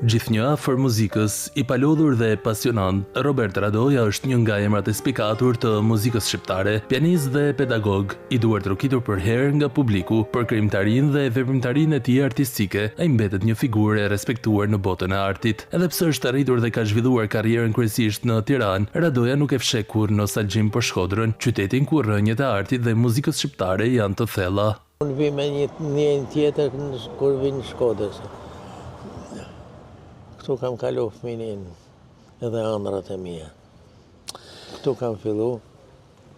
Gjithnjë afër muzikës, i palodhur dhe pasionant, Robert Radoja është një nga emrat e spikatur të muzikës shqiptare, pianist dhe pedagog, i duar trokitur për herë nga publiku, për krijimtarinë dhe veprimtarinë e tij artistike, ai mbetet një figurë e respektuar në botën e artit. Edhe pse është arritur dhe ka zhvilluar karrierën kryesisht në Tiranë, Radoja nuk e fsheh kur nostalgjin për Shkodrën, qytetin ku rrënjët e artit dhe muzikës shqiptare janë të thella. Unë vi me një tjetër kur vi në Shkodër. Këtu kam kalu fëminin edhe ëndrat e mia. Këtu kam fillu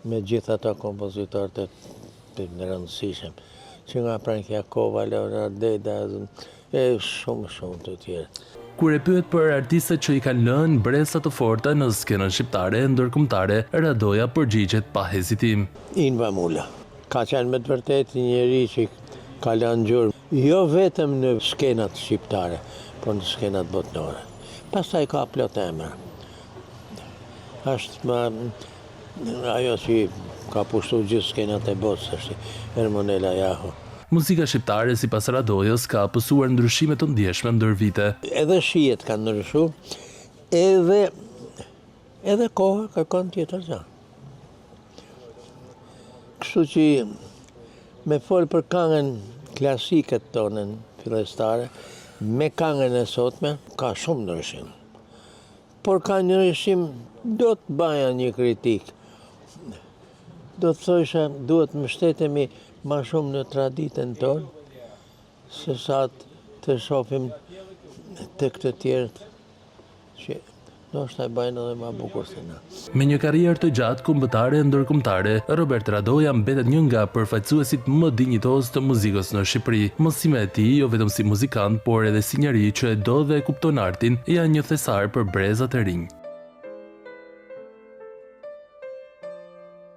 me gjithë ata kompozitorët e rëndësishëm, që nga Prankja Kova, Leonard Deda, e shumë të tjerë. Kur e pyet për artistët që i kanë lënë bresa të forta në skenën shqiptare ndërkombëtare, Radoja përgjigjet pa hezitim. Inva Mula ka qenë me të vërtetë një njeri që ka lënë gjurmë, jo vetëm në skenat shqiptare, por në skenat botnore. Pastaj ka plot emra. Është ajo që ka pushtu gjithë skenat e botës, është Ermonela Jaho. Muzika shqiptare, sipas Radojës, ka pësuar ndryshime të ndjeshme ndër vite. Edhe shihet kanë ndryshuar, edhe koha kërkon tjetër gjë. Kështu që me fol për këngën klasike tonën fillestare, me këngën e sotme ka shumë ndryshim. Por ka një ndryshim, do të baja një kritik. Do të thosha, duhet mbështetemi ma shumë në traditën tonë, se sa të shohim të këtë tjerët që ndoshta e bajnë edhe ma bukur se na. Me një karrierë të gjatë kombëtare e ndërkombëtare, Robert Radoja mbetet një nga përfaqësuesit më dinjitos të muzikës në Shqipëri. Mësime e tij, jo vetëm si muzikant, por edhe si njeri që e do dhe e kupton artin, janë një thesar për brezat e rinj.